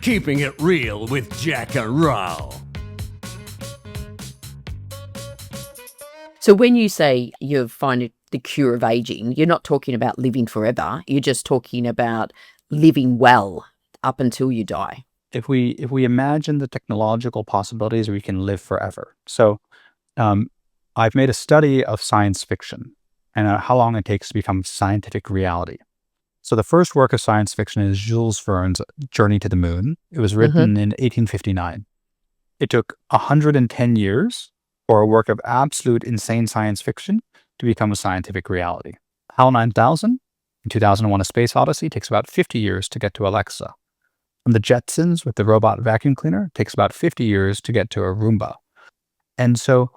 Keeping it real with Jac Ral. So when you say you find the cure of aging, you're not talking about living forever. You're just talking about living well up until you die. If we imagine the technological possibilities, we can live forever. So I've made a study of science fiction and how long it takes to become scientific reality. So the first work of science fiction is Jules Verne's Journey to the Moon. It was written in 1859. It took 110 years for a work of absolute insane science fiction to become a scientific reality. HAL 9000 in 2001: A Space Odyssey takes about 50 years to get to Alexa. From the Jetsons with the robot vacuum cleaner, it takes about 50 years to get to a Roomba. And so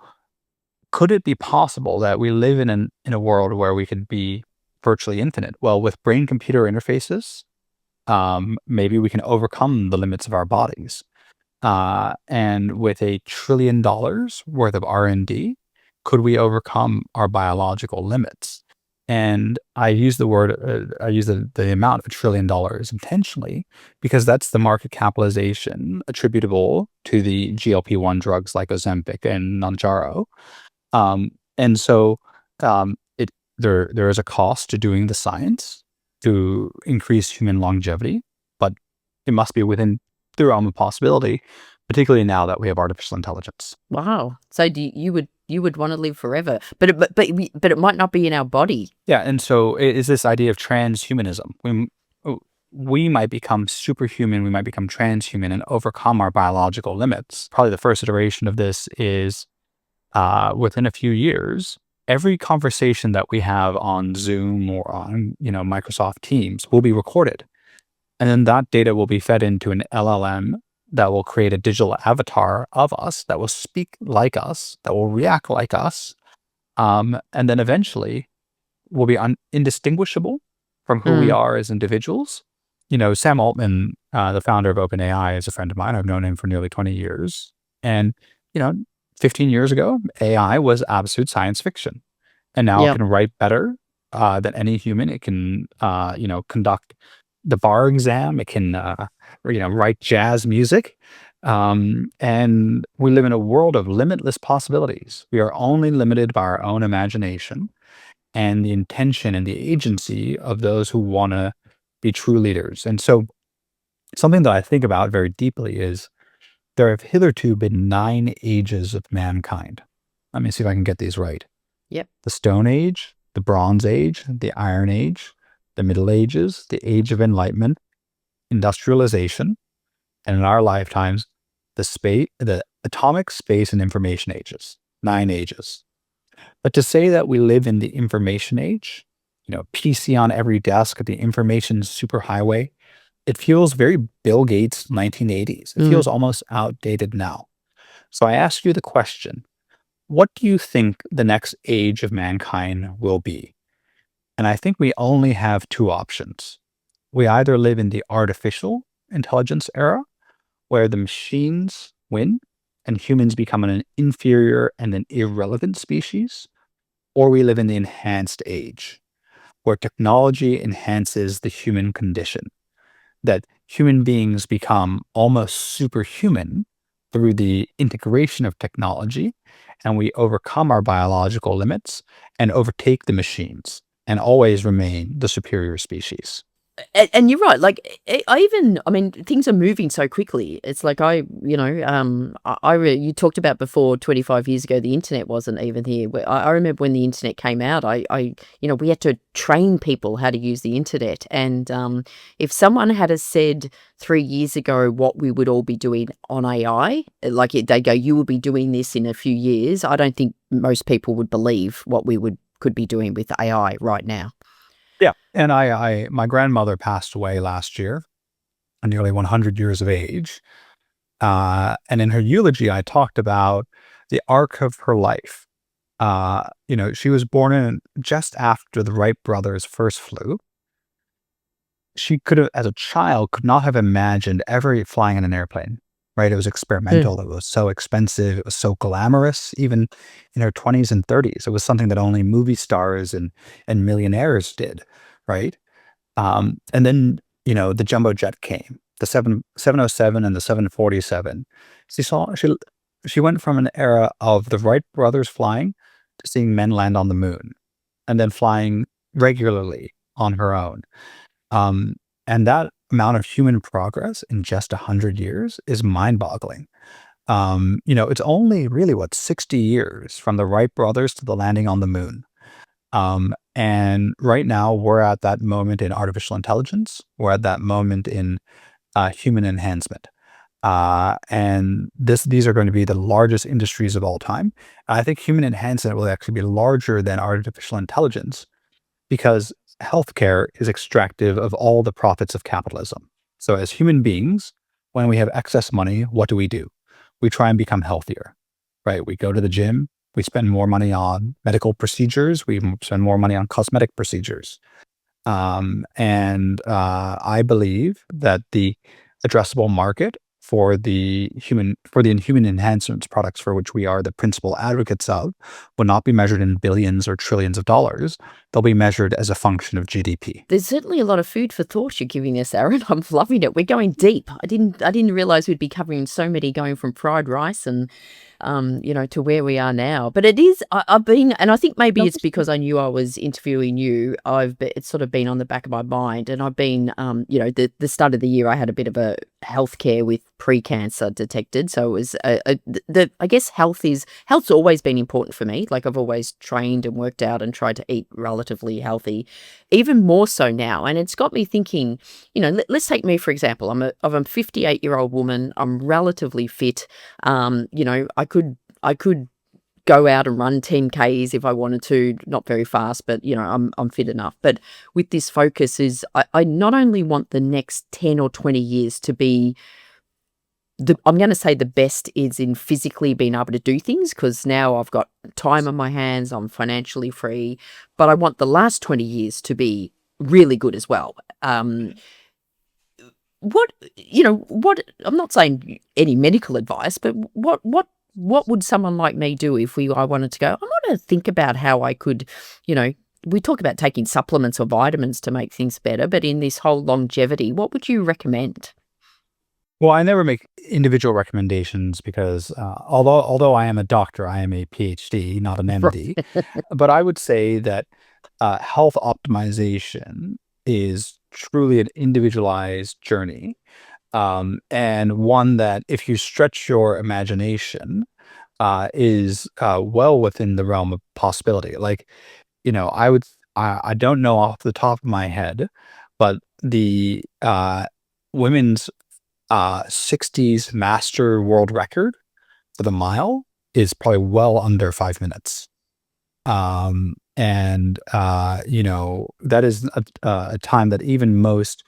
could it be possible that we live in a world where we could be virtually infinite? Well, with brain-computer interfaces, maybe we can overcome the limits of our bodies. And with $1 trillion worth of R&D, could we overcome our biological limits? And I use the word, I use the amount of $1 trillion intentionally because that's the market capitalization attributable to the GLP-1 drugs like Ozempic and Mounjaro. And so there is a cost to doing the science to increase human longevity, but it must be within the realm of possibility, particularly now that we have artificial intelligence. Wow. So you would want to live forever, but it might not be in our body. Yeah, and so it is this idea of transhumanism. We might become superhuman, we might become transhuman and overcome our biological limits. Probably the first iteration of this is within a few years, every conversation that we have on Zoom or on Microsoft Teams will be recorded. And then that data will be fed into an LLM that will create a digital avatar of us, that will speak like us, that will react like us. And then eventually will be indistinguishable from who we are as individuals. Sam Altman, the founder of OpenAI, is a friend of mine. I've known him for nearly 20 years. And, 15 years ago, AI was absolute science fiction. And now it can write better than any human. It can, conduct the bar exam. It can, write jazz music. And we live in a world of limitless possibilities. We are only limited by our own imagination and the intention and the agency of those who want to be true leaders. And so something that I think about very deeply is there have hitherto been 9 ages of mankind. Let me see if I can get these right. Yep. The Stone Age, the Bronze Age, the Iron Age, the Middle Ages, the Age of Enlightenment, industrialization, and in our lifetimes, the atomic, space, and information ages. 9 ages. But to say that we live in the information age, PC on every desk, the information superhighway, it feels very Bill Gates 1980s. It feels almost outdated now. So I ask you the question, what do you think the next age of mankind will be? And I think we only have 2 options. We either live in the artificial intelligence era, where the machines win and humans become an inferior and an irrelevant species, or we live in the enhanced age, where technology enhances the human condition, that human beings become almost superhuman through the integration of technology, and we overcome our biological limits and overtake the machines and always remain the superior species. And you're right. Like things are moving so quickly. It's like you talked about before 25 years ago, the internet wasn't even here. I remember when the internet came out, we had to train people how to use the internet. And if someone had said 3 years ago what we would all be doing on AI, like they go, you will be doing this in a few years, I don't think most people would believe what we could be doing with AI right now. Yeah. And my grandmother passed away last year, nearly 100 years of age. And in her eulogy, I talked about the arc of her life. She was born just after the Wright brothers first flew. She could have, as a child, could not have imagined ever flying in an airplane, right? It was experimental. It was so expensive. It was so glamorous. Even in her 20s and 30s, it was something that only movie stars and millionaires did, right? And then, the jumbo jet came. the 707 and the 747. She went from an era of the Wright brothers flying to seeing men land on the moon, and then flying regularly on her own. And that amount of human progress in just 100 years is mind-boggling. It's only really 60 years from the Wright brothers to the landing on the moon. And right now we're at that moment in artificial intelligence. We're at that moment in human enhancement. And these are going to be the largest industries of all time. And I think human enhancement will actually be larger than artificial intelligence, because healthcare is extractive of all the profits of capitalism. So as human beings, when we have excess money, what do? We try and become healthier, right? We go to the gym, we spend more money on medical procedures, we spend more money on cosmetic procedures. And I believe that the addressable market for the human enhancements products, for which we are the principal advocates of, will not be measured in billions or trillions of dollars. They'll be measured as a function of GDP. There's certainly a lot of food for thought you're giving us, Aaron. I'm loving it. We're going deep. I didn't realize we'd be covering so many, going from fried rice and to where we are now. But it is, I've been, and I think maybe it's because I knew I was interviewing you. It's sort of been on the back of my mind, and I've been, the start of the year I had a bit of a healthcare with pre-cancer detected. So it was, I guess health's always been important for me. Like I've always trained and worked out and tried to eat relatively healthy, even more so now. And it's got me thinking, let's take me, for example. I'm a 58-year-old woman. I'm relatively fit. I could go out and run 10Ks if I wanted to, not very fast, but I'm fit enough. But with this focus I not only want the next 10 or 20 years to be I'm going to say the best is in physically being able to do things, because now I've got time on my hands, I'm financially free, but I want the last 20 years to be really good as well. I'm not saying any medical advice, but what would someone like me do if I wanted to go, I want to think about how I could, we talk about taking supplements or vitamins to make things better, but in this whole longevity, what would you recommend? Well, I never make individual recommendations because although I am a doctor, I am a PhD, not an MD. But I would say that health optimization is truly an individualized journey, and one that, if you stretch your imagination, is well within the realm of possibility. Like, I don't know off the top of my head, but the women's 60s master world record for the mile is probably well under 5 minutes. And that is a time that even most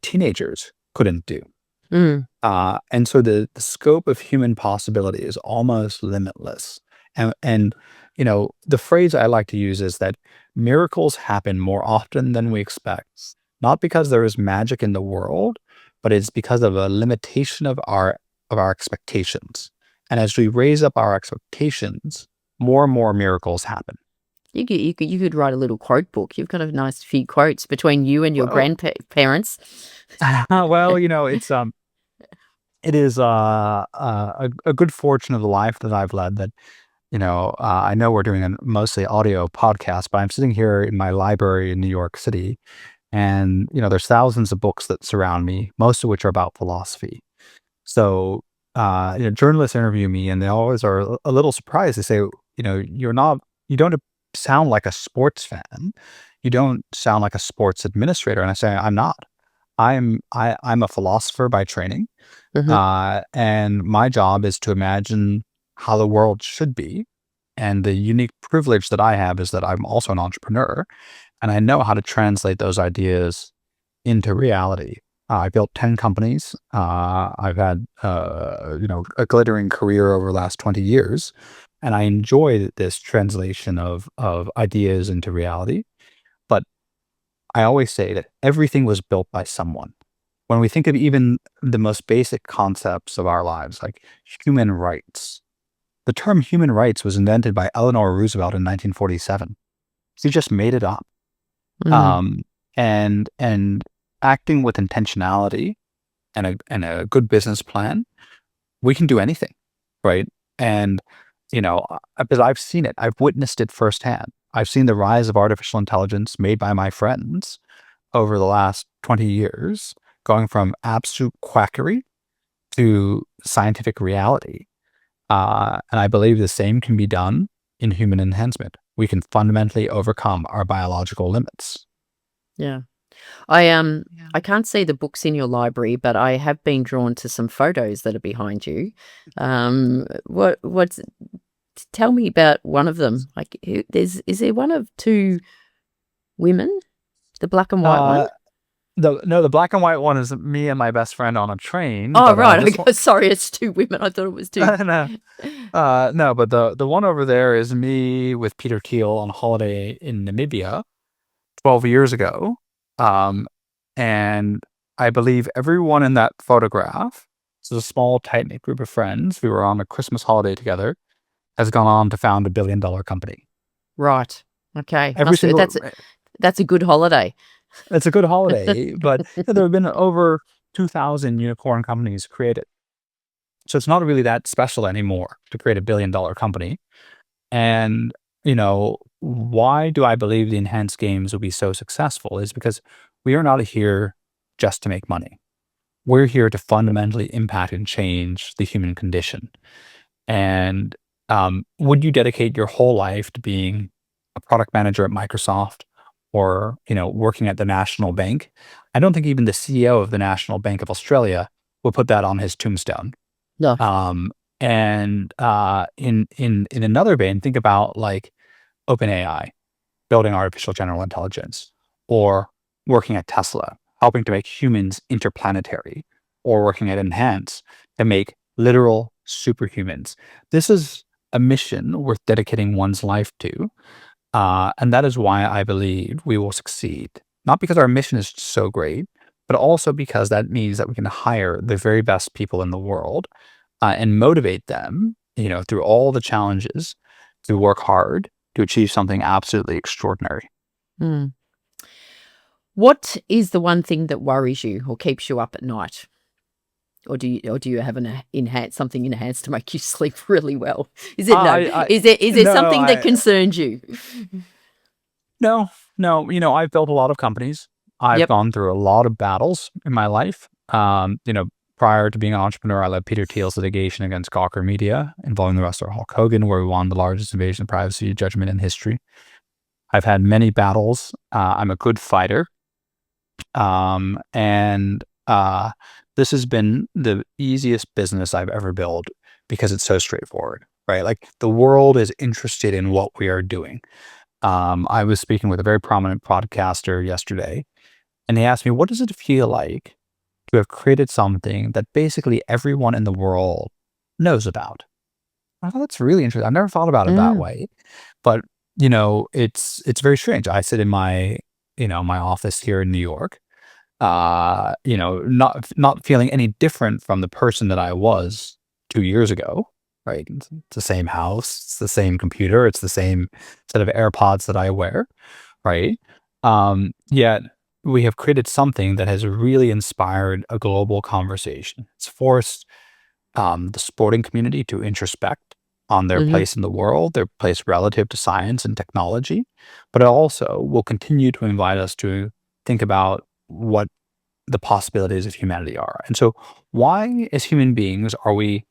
teenagers couldn't do. And so the scope of human possibility is almost limitless. And the phrase I like to use is that miracles happen more often than we expect, not because there is magic in the world, but it's because of a limitation of our expectations. And as we raise up our expectations, more and more miracles happen. You could write a little quote book. You've got a nice few quotes between you and your grandparents. Well, it is a good fortune of the life that I've led that, I know we're doing a mostly audio podcast, but I'm sitting here in my library in New York City, and, there's thousands of books that surround me, most of which are about philosophy. So, journalists interview me, and they always are a little surprised. They say, you don't sound like a sports fan. You don't sound like a sports administrator. And I say, I'm not. I'm a philosopher by training. And my job is to imagine how the world should be. And the unique privilege that I have is that I'm also an entrepreneur, and I know how to translate those ideas into reality. I built 10 companies. I've had, a glittering career over the last 20 years, and I enjoy this translation of ideas into reality. But I always say that everything was built by someone. When we think of even the most basic concepts of our lives, like human rights, the term human rights was invented by Eleanor Roosevelt in 1947. She just made it up. And acting with intentionality and a good business plan, we can do anything, right? And, because I've seen it, I've witnessed it firsthand. I've seen the rise of artificial intelligence made by my friends over the last 20 years, going from absolute quackery to scientific reality. And I believe the same can be done in human enhancement. We can fundamentally overcome our biological limits. Yeah. I can't see the books in your library, but I have been drawn to some photos that are behind you. What's tell me about one of them. Like, is there one of two women, the black and white one? The black and white one is me and my best friend on a train. Oh, but, right. this one, Sorry, it's two women. I thought it was two. no, no, but the one over there is me with Peter Thiel on holiday in Namibia 12 years ago. And I believe everyone in that photograph, this is a small, tight-knit group of friends, we were on a Christmas holiday together, has gone on to found a billion-dollar company. Right. Okay. Every single, That's a good holiday. it's a good holiday, but there have been over 2,000 unicorn companies created. So it's not really that special anymore to create a billion-dollar company. And, why do I believe the enhanced games will be so successful is because we are not here just to make money. We're here to fundamentally impact and change the human condition. And would you dedicate your whole life to being a product manager at Microsoft or, working at the National Bank? I don't think even the CEO of the National Bank of Australia will put that on his tombstone. No. And in another vein, think about like OpenAI, building artificial general intelligence, or working at Tesla, helping to make humans interplanetary, or working at Enhance to make literal superhumans. This is a mission worth dedicating one's life to. And that is why I believe we will succeed. Not because our mission is so great, but also because that means that we can hire the very best people in the world and motivate them, through all the challenges to work hard to achieve something absolutely extraordinary. Mm. What is the one thing that worries you or keeps you up at night? Or do you have something enhanced to make you sleep really well? Is it Is there something that concerns you? No. I've built a lot of companies. I've gone through a lot of battles in my life. Prior to being an entrepreneur, I led Peter Thiel's litigation against Gawker Media involving the wrestler Hulk Hogan, where we won the largest invasion of privacy judgment in history. I've had many battles. I'm a good fighter. And this has been the easiest business I've ever built because it's so straightforward, right? Like the world is interested in what we are doing. I was speaking with a very prominent podcaster yesterday, and he asked me, what does it feel like to have created something that basically everyone in the world knows about? I thought that's really interesting. I've never thought about it that way, but it's very strange. I sit in my office here in New York, not feeling any different from the person that I was 2 years ago, right? It's the same house, it's the same computer, it's the same set of AirPods that I wear, right? Yet we have created something that has really inspired a global conversation. It's forced the sporting community to introspect on their place in the world, their place relative to science and technology, but it also will continue to invite us to think about what the possibilities of humanity are. And so why, as human beings, are we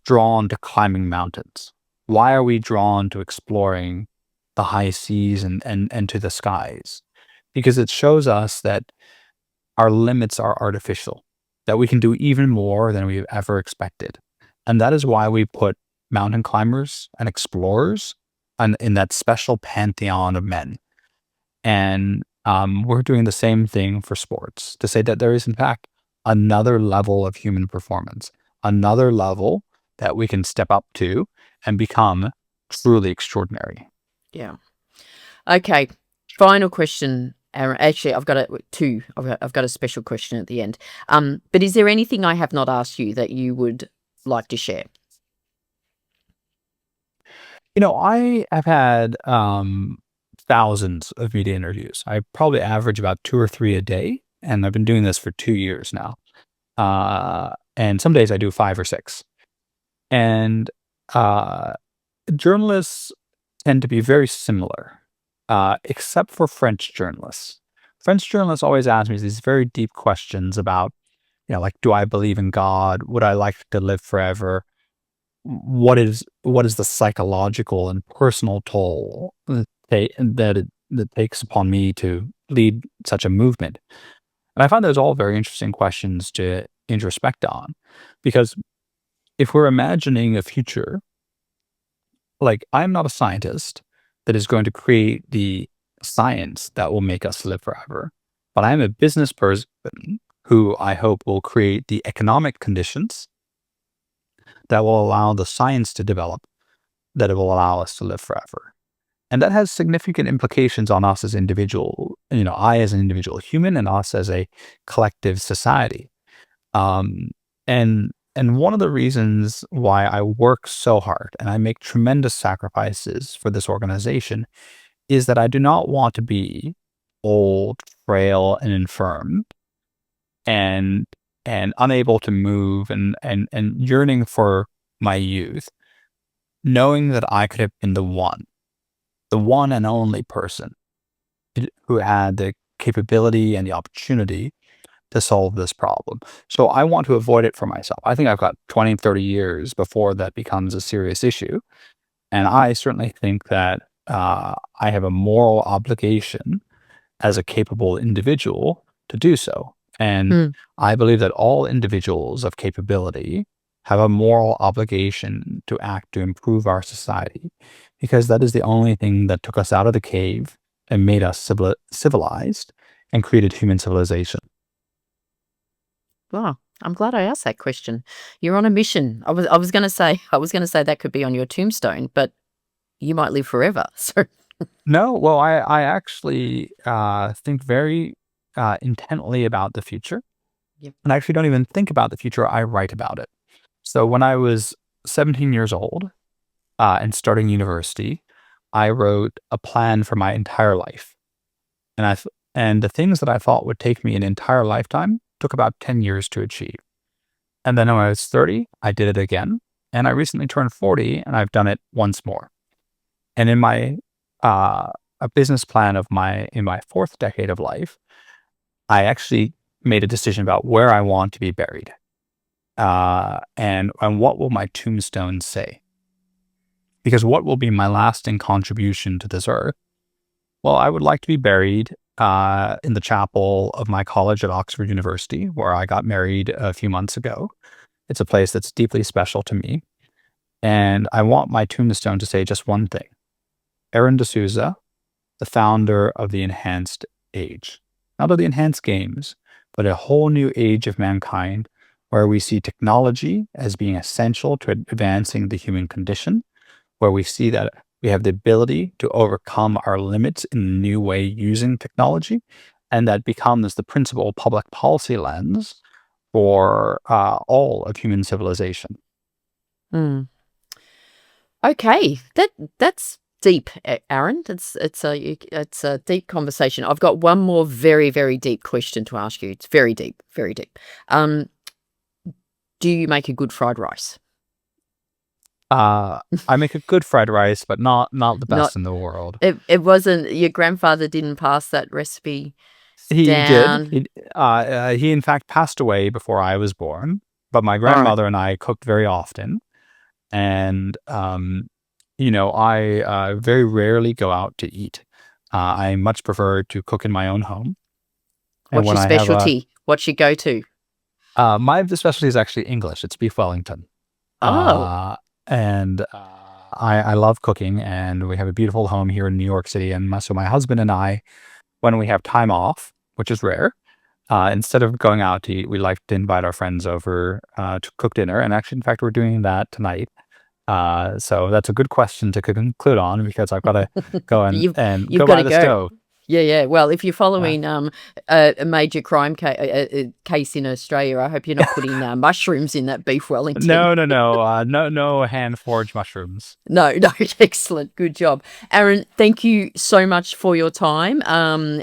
drawn to climbing mountains? Why are we drawn to exploring the high seas and to the skies? Because it shows us that our limits are artificial, that we can do even more than we've ever expected. And that is why we put mountain climbers and explorers in that special pantheon of men. And we're doing the same thing for sports to say that there is, in fact, another level of human performance, another level that we can step up to and become truly extraordinary. Yeah. Okay. Final question, Aaron. Actually, I've got a special question at the end. But is there anything I have not asked you that you would like to share? I have had thousands of media interviews. I probably average about 2 or 3 a day, and I've been doing this for 2 years now. And some days I do 5 or 6. And journalists tend to be very similar, except for French journalists. French journalists always ask me these very deep questions about, like, do I believe in God? Would I like to live forever? What is the psychological and personal toll that it takes upon me to lead such a movement? And I find those all very interesting questions to introspect on, because if we're imagining a future, like, I'm not a scientist that is going to create the science that will make us live forever, but I'm a business person who I hope will create the economic conditions that will allow the science to develop, that it will allow us to live forever. And that has significant implications on us as individual, I as an individual human and us as a collective society. And one of the reasons why I work so hard and I make tremendous sacrifices for this organization is that I do not want to be old, frail, and infirm, and unable to move, and yearning for my youth, knowing that I could have been the one and only person who had the capability and the opportunity to solve this problem. So I want to avoid it for myself. I think I've got 20, 30 years before that becomes a serious issue. And I certainly think that I have a moral obligation as a capable individual to do so. And I believe that all individuals of capability have a moral obligation to act to improve our society, because that is the only thing that took us out of the cave and made us civilized and created human civilization. Wow, I'm glad I asked that question. You're on a mission. I was going to say that could be on your tombstone, but you might live forever. So no, well, I actually think very intently about the future. Yep. And I actually don't even think about the future. I write about it. So when I was 17 years old and starting university, I wrote a plan for my entire life. And the things that I thought would take me an entire lifetime took about 10 years to achieve. And then when I was 30, I did it again. And I recently turned 40 and I've done it once more. And in my a business plan in my 4th decade of life, I actually made a decision about where I want to be buried. And what will my tombstone say? Because what will be my lasting contribution to this earth? Well, I would like to be buried in the chapel of my college at Oxford University, where I got married a few months ago. It's a place that's deeply special to me. And I want my tombstone to say just one thing: Aron D'Souza, the founder of the enhanced age. Not of the enhanced games, but a whole new age of mankind, where we see technology as being essential to advancing the human condition, where we see that we have the ability to overcome our limits in a new way using technology, and that becomes the principal public policy lens for all of human civilization. Okay, that's deep, Aron. It's a deep conversation. I've got one more very, very deep question to ask you. It's very deep, very deep. Do you make a good fried rice? I make a good fried rice, but not the best in the world. It wasn't, your grandfather didn't pass that recipe down? He did. He in fact passed away before I was born, but my grandmother and I cooked very often. And, I very rarely go out to eat. I much prefer to cook in my own home. And what's your specialty? What's your go-to? My specialty is actually English. It's beef Wellington. And I love cooking, and we have a beautiful home here in New York City. And so my husband and I, when we have time off, which is rare, instead of going out to eat, we like to invite our friends over to cook dinner. And actually, in fact, we're doing that tonight. So that's a good question to conclude on, because I've got to go and go by the stove. Yeah. Well, if you're following a major crime case in Australia, I hope you're not putting mushrooms in that beef Wellington. No hand-forged mushrooms. No, excellent. Good job. Aron, thank you so much for your time.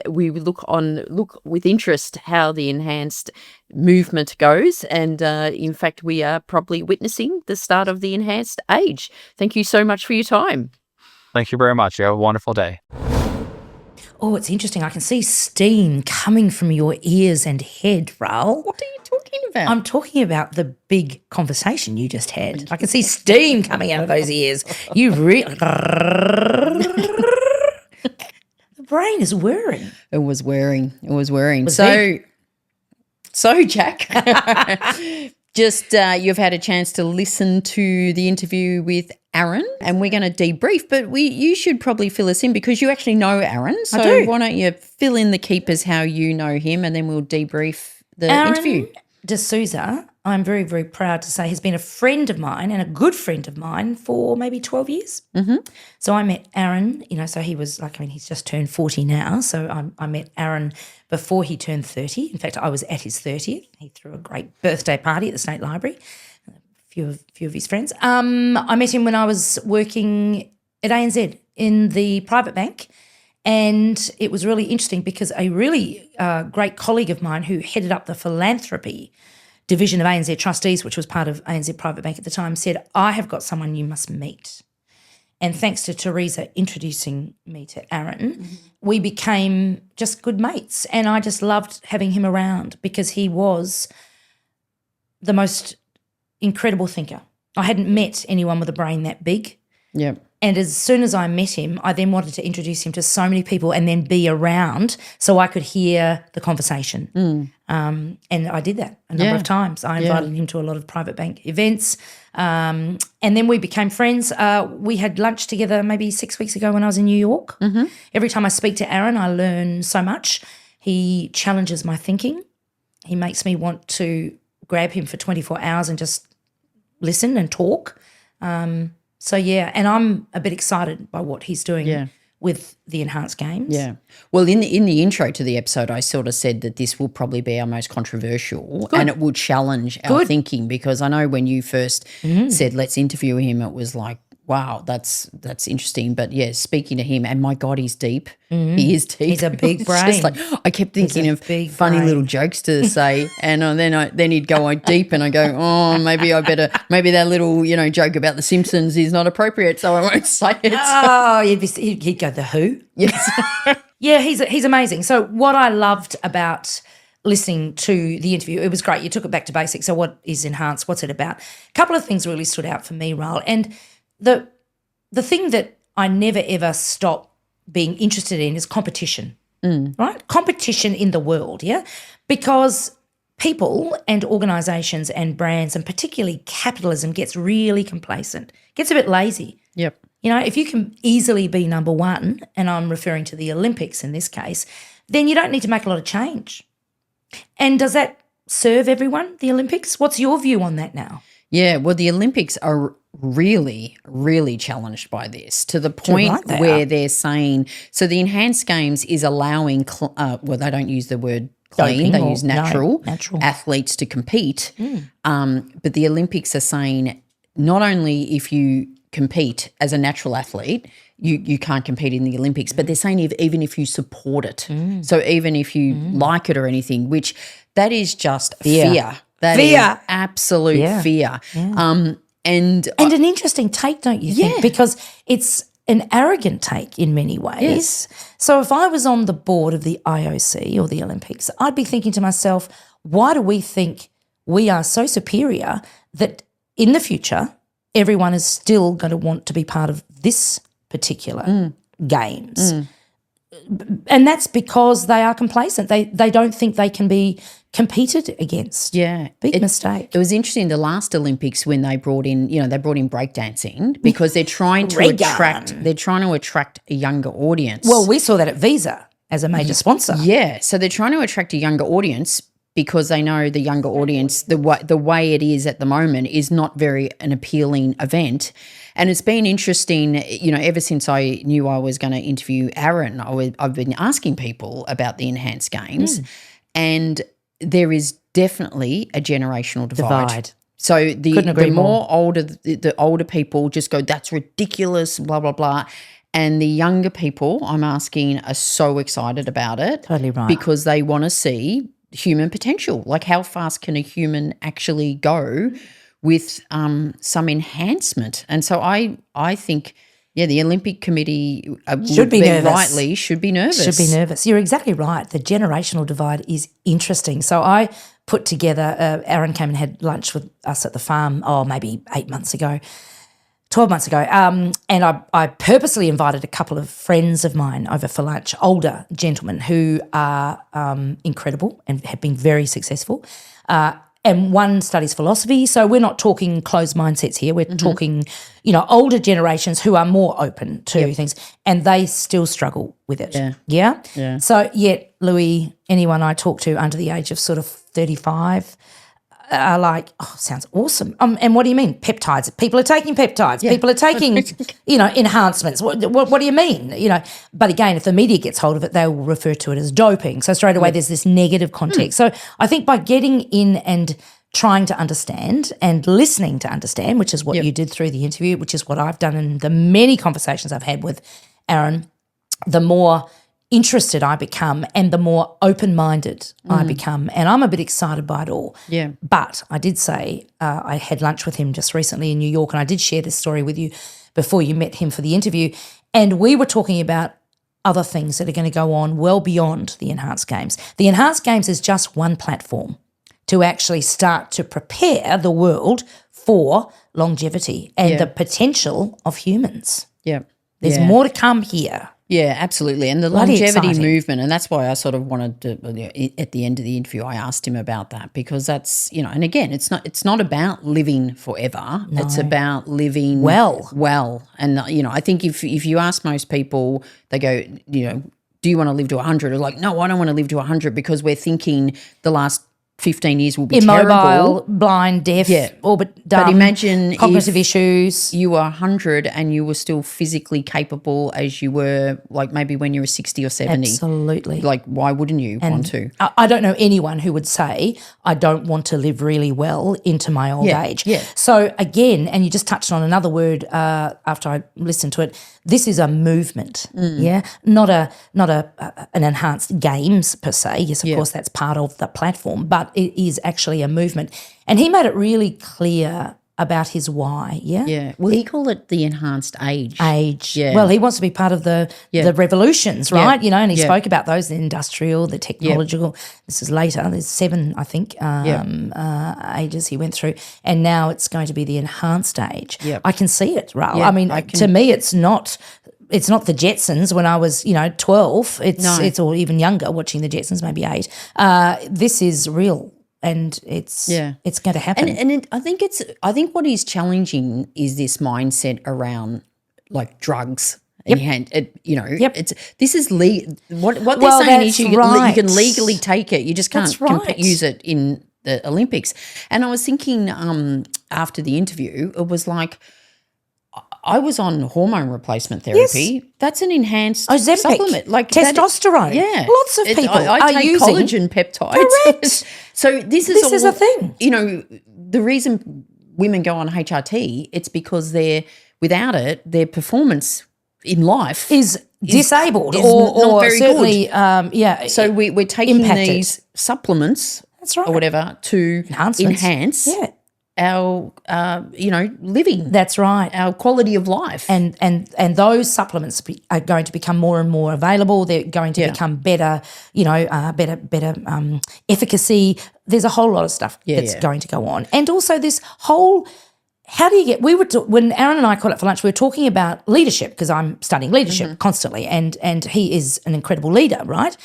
We look with interest how the enhanced movement goes, and in fact, we are probably witnessing the start of the enhanced age. Thank you so much for your time. Thank you very much. You have a wonderful day. Oh, it's interesting. I can see steam coming from your ears and head, Ral. What are you talking about? I'm talking about the big conversation you just had. I can see steam coming out of those ears. You really... The brain is whirring. It was whirring. big. So Jack, just you've had a chance to listen to the interview with Aron, and we're going to debrief, but you should probably fill us in because you actually know Aron. So I do. Why don't you fill in the keepers how you know him, and then we'll debrief the Aron interview. D'Souza, I'm very, very proud to say, has been a friend of mine and a good friend of mine for maybe 12 years. Mm-hmm. So I met Aron, so he was he's just turned 40 now. So I met Aron before he turned 30. In fact, I was at his 30th. He threw a great birthday party at the State Library. A few of his friends. I met him when I was working at ANZ in the private bank. And it was really interesting because a really great colleague of mine who headed up the philanthropy division of ANZ Trustees, which was part of ANZ Private Bank at the time, said, I have got someone you must meet. And thanks to Teresa introducing me to Aron, we became just good mates. And I just loved having him around because he was the most incredible thinker. I hadn't met anyone with a brain that big. Yeah. And as soon as I met him, I then wanted to introduce him to so many people and then be around so I could hear the conversation. And I did that a number of times. I invited him to a lot of private bank events. And then we became friends. We had lunch together maybe 6 weeks ago when I was in New York. Mm-hmm. Every time I speak to Aron, I learn so much. He challenges my thinking. He makes me want to grab him for 24 hours and just listen and talk. And I'm a bit excited by what he's doing with the enhanced games. Yeah. Well, in the intro to the episode, I sort of said that this will probably be our most controversial and it will challenge our thinking, because I know when you first said let's interview him, it was like, wow, that's interesting. But yeah, speaking to him, and my God, he's deep. He is deep. He's a big brain. Just like, I kept thinking of funny little jokes to say, and then he'd go deep, and I go, oh, maybe that little joke about the Simpsons is not appropriate, so I won't say it. Oh, he'd go, the Who? Yes. Yeah, he's amazing. So what I loved about listening to the interview, it was great. You took it back to basics. So what is enhanced? What's it about? A couple of things really stood out for me, Ral, and the thing that I never ever stop being interested in is competition, right? Competition in the world, yeah? Because people and organisations and brands, and particularly capitalism, gets really complacent, gets a bit lazy. Yep. If you can easily be number one, and I'm referring to the Olympics in this case, then you don't need to make a lot of change. And does that serve everyone, the Olympics? What's your view on that now? Yeah, well, the Olympics are really, really challenged by this, to the point where they're saying, so the enhanced games is allowing, they don't use the word clean, they use natural athletes to compete. But the Olympics are saying not only if you compete as a natural athlete, you can't compete in the Olympics, but they're saying even if you support it, so even if you like it or anything, which that is just fear. That is absolute fear. Yeah. And an interesting take, don't you think? Because it's an arrogant take in many ways. Yes. So if I was on the board of the IOC or the Olympics, I'd be thinking to myself, why do we think we are so superior that in the future everyone is still going to want to be part of this particular games? And that's because they are complacent. They don't think they can be competed against. Yeah. Big mistake. It was interesting the last Olympics when they brought in breakdancing, because they're trying to attract a younger audience. Well, we saw that at Visa as a major sponsor. Yeah. So they're trying to attract a younger audience, because they know the younger audience, the way it is at the moment is not very an appealing event. And it's been interesting, you know, ever since I knew I was going to interview Aron, I've been asking people about the enhanced games, and there is definitely a generational divide. So the older people just go, that's ridiculous, blah, blah, blah. And the younger people, I'm asking, are so excited about it. Totally right. Because they want to see human potential. Like, how fast can a human actually go with some enhancement? And so I think, the Olympic Committee should be nervous. Should be nervous. You're exactly right. The generational divide is interesting. So I put together, Aron came and had lunch with us at the farm, maybe 12 months ago. And I purposely invited a couple of friends of mine over for lunch, older gentlemen who are incredible and have been very successful. And one studies philosophy. So we're not talking closed mindsets here. We're talking, older generations who are more open to things, and they still struggle with it. Yeah. So yet, Louis, anyone I talk to under the age of sort of 35 are like, sounds awesome. And what do you mean? Peptides. People are taking peptides. Yeah. People are taking, enhancements. What do you mean? But again, if the media gets hold of it, they will refer to it as doping. So straight away there's this negative context. So I think by getting in and trying to understand and listening to understand, which is what you did through the interview, which is what I've done in the many conversations I've had with Aron, the more interested I become and the more open-minded I become. And I'm a bit excited by it all. Yeah. But I did say I had lunch with him just recently in New York, and I did share this story with you before you met him for the interview, and we were talking about other things that are going to go on well beyond the Enhanced Games. The Enhanced Games is just one platform to actually start to prepare the world for longevity and the potential of humans. Yeah. There's more to come here. Yeah, absolutely. And the longevity movement, and that's why I sort of wanted to, at the end of the interview, I asked him about that, because that's, and again, it's not about living forever. No. It's about living well. And, I think if you ask most people, they go, do you want to live to 100? Or like, no, I don't want to live to 100, because we're thinking the last 15 years will be immobile, terrible. blind, deaf, all but dumb. But imagine cognitive if issues. You were 100 and you were still physically capable as you were, like maybe when you were 60 or 70. Absolutely. Like, why wouldn't you want to? I don't know anyone who would say, I don't want to live really well into my old age. Yeah. So again, and you just touched on another word after I listened to it, this is a movement, not an enhanced games per se. Yes, of course, that's part of the platform, but it is actually a movement. And he made it really clear about his why, Yeah. Well, he called it the enhanced age. Yeah. Well, he wants to be part of the revolutions, right? And he spoke about those, the industrial, the technological. This is later. There's 7, I think, ages he went through. And now it's going to be the enhanced age. Yep. I can see it, Ral. I mean, to me, it's not the Jetsons when I was, 12. It's or even younger, watching the Jetsons, maybe 8. This is real. And it's going to happen. And I think what is challenging is this mindset around like drugs. And this is what they're saying is you can legally take it. You just can't use it in the Olympics. And I was thinking after the interview, it was like, I was on hormone replacement therapy. Yes. That's an enhanced supplement, like testosterone. Lots of people I take using collagen peptides. Correct. So this is a thing. The reason women go on HRT, it's because without it, their performance in life is disabled or not very certainly, good. So we're taking these supplements, that's right, or whatever, to enhance. Our living. That's right. Our quality of life. And those supplements are going to become more and more available. They're going to become better, better efficacy. There's a whole lot of stuff that's going to go on. And also this whole, how do you get, when Aron and I caught up for lunch, we were talking about leadership, because I'm studying leadership constantly, and he is an incredible leader, right?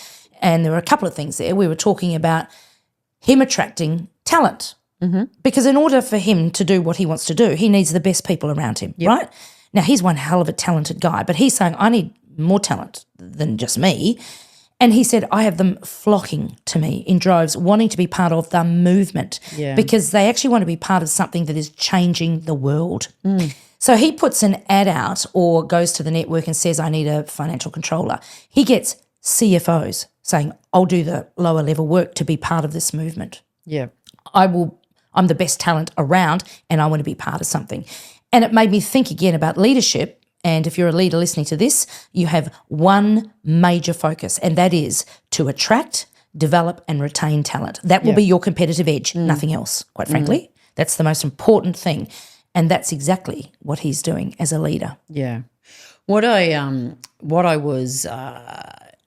And there were a couple of things there. We were talking about him attracting talent. Because in order for him to do what he wants to do, he needs the best people around him, right? Now, he's one hell of a talented guy, but he's saying, I need more talent than just me. And he said, I have them flocking to me in droves, wanting to be part of the movement because they actually want to be part of something that is changing the world. So he puts an ad out or goes to the network and says, I need a financial controller. He gets CFOs saying, I'll do the lower level work to be part of this movement. Yeah. I'm the best talent around and I want to be part of something. And it made me think again about leadership. And if you're a leader listening to this, you have one major focus, and that is to attract, develop and retain talent. That will be your competitive edge, nothing else, quite frankly. That's the most important thing. And that's exactly what he's doing as a leader. Yeah. What I was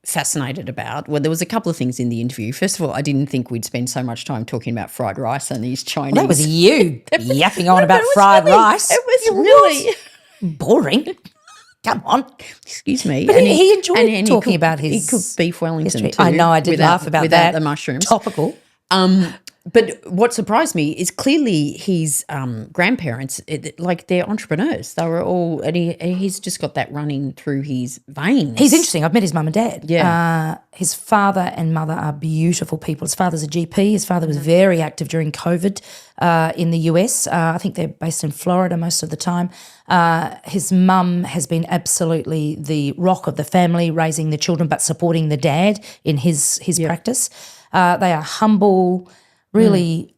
fascinated about, well, there was a couple of things in the interview. First of all, I didn't think we'd spend so much time talking about fried rice and these Chinese. Well, that was you yapping on about fried rice. It was really boring. Come on. Excuse me. But he enjoyed talking cooked, about his He cooked beef Wellington history. too. I know, I did laugh about without that. the mushrooms. Topical. But what surprised me is clearly his grandparents, they're entrepreneurs. They were all, and he's just got that running through his veins. He's interesting. I've met his mum and dad. Yeah. His father and mother are beautiful people. His father's a GP. His father was very active during COVID in the US. I think they're based in Florida most of the time. His mum has been absolutely the rock of the family, raising the children but supporting the dad in his practice. They are humble, really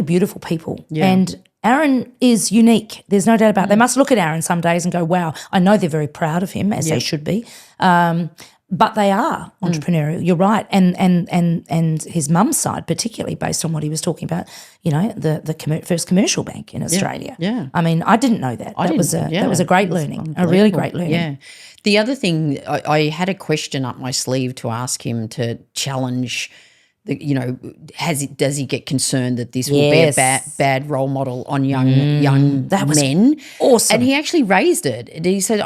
beautiful people. Yeah. And Aron is unique. There's no doubt about it. They must look at Aron some days and go, wow, I know they're very proud of him, as they should be. But they are entrepreneurial. You're right. And his mum's side, particularly based on what he was talking about, the first commercial bank in Australia. Yeah. I mean, I didn't know that. That was a great learning, a really great learning. Yeah. The other thing, I had a question up my sleeve to ask him to challenge does he get concerned that this will be a bad role model on young men? Awesome. And he actually raised it. And he said,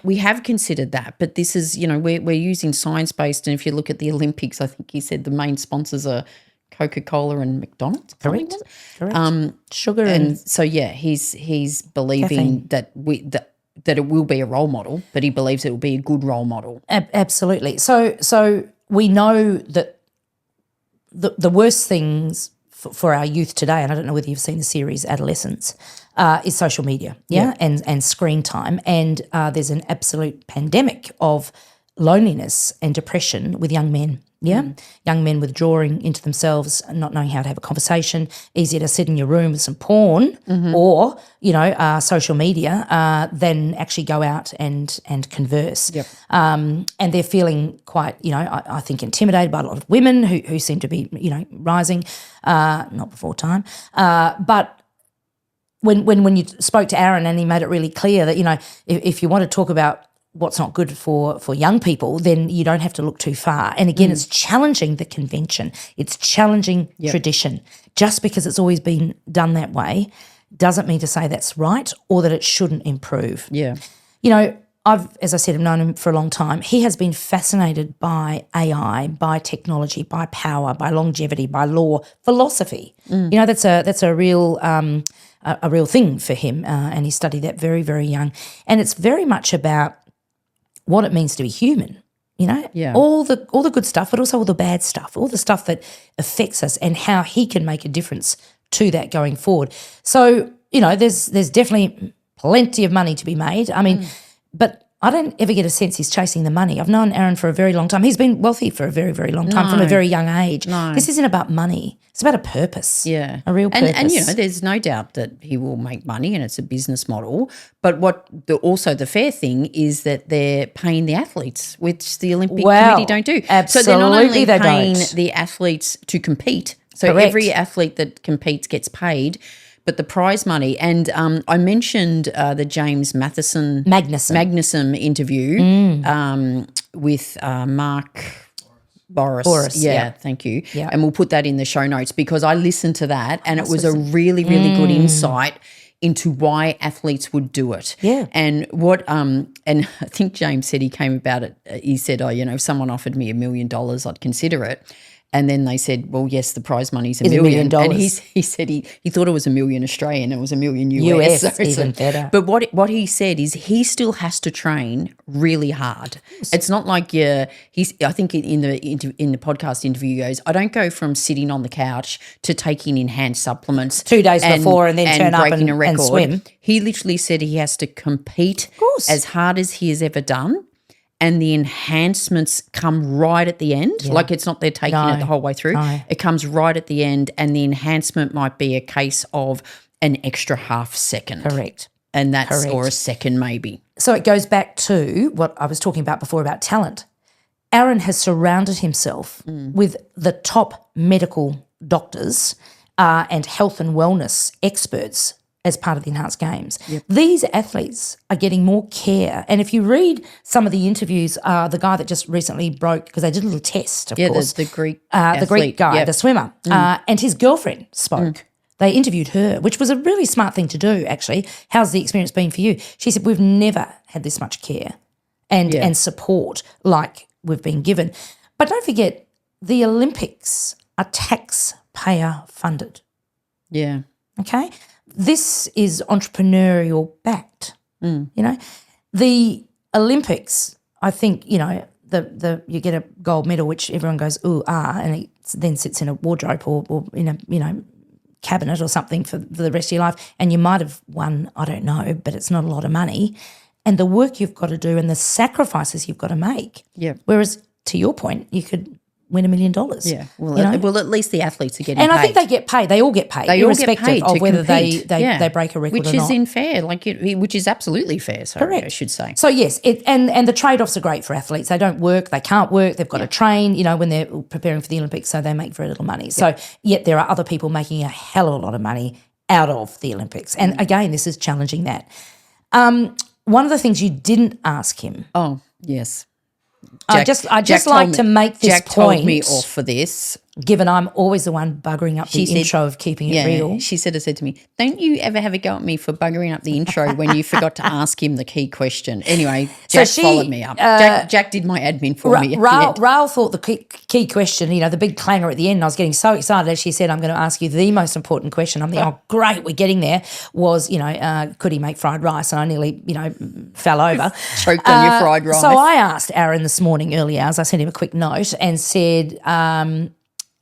we have considered that, but this is, we're using science-based, and if you look at the Olympics, I think he said the main sponsors are Coca-Cola and McDonald's. Correct. Sugar and so he's believing that it will be a role model, but he believes it will be a good role model. Absolutely. So we know that the worst things for our youth today, and I don't know whether you've seen the series Adolescence, is social media, and screen time. And there's an absolute pandemic of loneliness and depression with young men. Young men withdrawing into themselves, not knowing how to have a conversation, easier to sit in your room with some porn or, social media than actually go out and converse. Yep. And they're feeling quite, I think intimidated by a lot of women who seem to be, rising, not before time. But when you spoke to Aron and he made it really clear that, if you want to talk about what's not good for young people, then you don't have to look too far. And again, it's challenging the convention. It's challenging tradition. Just because it's always been done that way doesn't mean to say that's right or that it shouldn't improve. Yeah. I've, as I said, I've known him for a long time. He has been fascinated by AI, by technology, by power, by longevity, by law, philosophy. That's a real thing for him, and he studied that very, very young. And it's very much about what it means to be human, all the good stuff, but also all the bad stuff, all the stuff that affects us and how he can make a difference to that going forward. So, there's definitely plenty of money to be made. I mean, but I don't ever get a sense he's chasing the money. I've known Aron for a very long time. He's been wealthy for a very, very long time from a very young age. No. This isn't about money. It's about a purpose. Yeah. A real purpose. And there's no doubt that he will make money and it's a business model. But also the fair thing is that they're paying the athletes, which the Olympic Committee don't do. Absolutely, so they're not only they paying don't. the athletes to compete. So Correct. Every athlete that competes gets paid, but the prize money. And I mentioned the James Magnuson interview with Mark Boris. Yeah, thank you. Yeah. And we'll put that in the show notes because I listened to that and it was a really, really good insight into why athletes would do it. Yeah. And what and I think James said he came about it, he said, if someone offered me $1 million, I'd consider it. And then they said, well, yes, the prize money's Is $1 million. And he said he thought it was $1 million Australian and it was $1 million US. US, even better. But what he said is he still has to train really hard. It's not like I think in the podcast interview he goes, I don't go from sitting on the couch to taking enhanced supplements 2 days before and then turn up and swim. He literally said he has to compete as hard as he has ever done. And the enhancements come right at the end. Yeah. Like it's not they're taking it the whole way through. No. It comes right at the end, and the enhancement might be a case of an extra half second. Correct. And that's or a second maybe. So it goes back to what I was talking about before about talent. Aron has surrounded himself with the top medical doctors and health and wellness experts as part of the Enhanced Games. Yep. These athletes are getting more care. And if you read some of the interviews, the guy that just recently broke, because they did a little test, of course. The Greek the Greek guy, the swimmer, and his girlfriend spoke. They interviewed her, which was a really smart thing to do, actually. How's the experience been for you? She said, we've never had this much care and support like we've been given. But don't forget, the Olympics are taxpayer funded. Yeah. Okay? This is entrepreneurial backed. You know, the Olympics, I think, you know, the you get a gold medal, which everyone goes, ooh, and it then sits in a wardrobe or in a, you know, cabinet or something for the rest of your life. And you might have won, I don't know, but it's not a lot of money. And the work you've got to do and the sacrifices you've got to make. Yeah. Whereas, to your point, you could win $1 million. Yeah. Well, you know? well, at least the athletes are getting and paid. I think they get paid. They all get paid, irrespective of whether they break a record which or not. Which is fair, which is absolutely fair. Sorry, correct. I should say. So yes, and the trade-offs are great for athletes. They don't work, they can't work. They've got to train, you know, when they're preparing for the Olympics. So they make very little money. So yet there are other people making a hell of a lot of money out of the Olympics. And again, this is challenging that. One of the things you didn't ask him. Oh yes. I just like to make this Jack point. Told me off for this. Given I'm always the one buggering up the intro of keeping it real. She said to me, don't you ever have a go at me for buggering up the intro when you forgot to ask him the key question? Anyway, Jack followed me up. Jack did my admin for me. Ral thought the key question, you know, the big clanger at the end, I was getting so excited as she said, I'm going to ask you the most important question. I'm thinking, oh, great, we're getting there, was, you know, could he make fried rice? And I nearly, you know, fell over. Choked on your fried rice. So I asked Aron this morning, early hours, I sent him a quick note and said,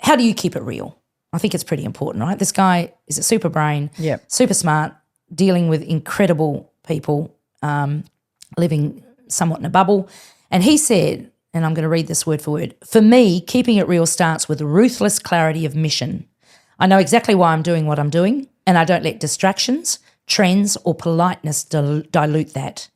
how do you keep it real? I think it's pretty important, right? This guy is a super brain, super smart, dealing with incredible people, living somewhat in a bubble. And he said, and I'm going to read this word for word, for me, keeping it real starts with ruthless clarity of mission. I know exactly why I'm doing what I'm doing, and I don't let distractions, trends, or politeness dilute that.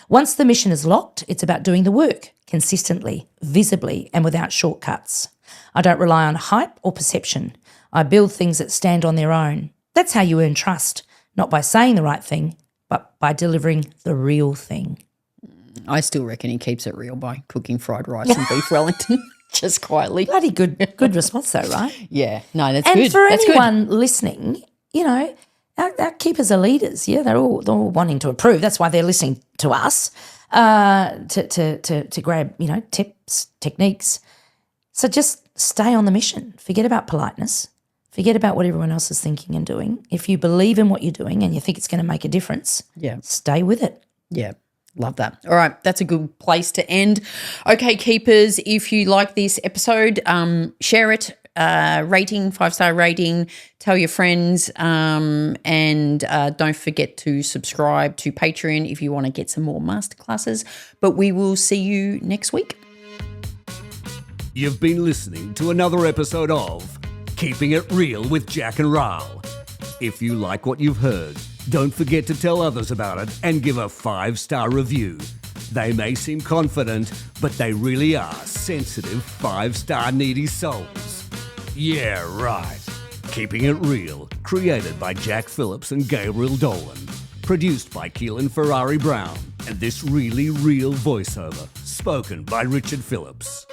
Once the mission is locked, it's about doing the work consistently, visibly, and without shortcuts. I don't rely on hype or perception. I build things that stand on their own. That's how you earn trust, not by saying the right thing, but by delivering the real thing. I still reckon he keeps it real by cooking fried rice and beef Wellington, just quietly. Bloody good response though, right? Yeah, no, that's good. good. And for anyone listening, you know, our keepers are leaders. Yeah, they're all wanting to improve. That's why they're listening to us to grab, you know, tips, techniques. So just stay on the mission. Forget about politeness. Forget about what everyone else is thinking and doing. If you believe in what you're doing and you think it's going to make a difference, stay with it. Yeah, love that. All right, that's a good place to end. Okay, keepers, if you like this episode, share it, rating, 5-star rating, tell your friends, and don't forget to subscribe to Patreon if you want to get some more masterclasses. But we will see you next week. You've been listening to another episode of Keeping It Real with Jac and Ral. If you like what you've heard, don't forget to tell others about it and give a 5-star review. They may seem confident, but they really are sensitive 5-star needy souls. Yeah, right. Keeping It Real, created by Jack Phillips and Gabriel Dolan. Produced by Keelan Ferrari Brown. And this really real voiceover, spoken by Richard Phillips.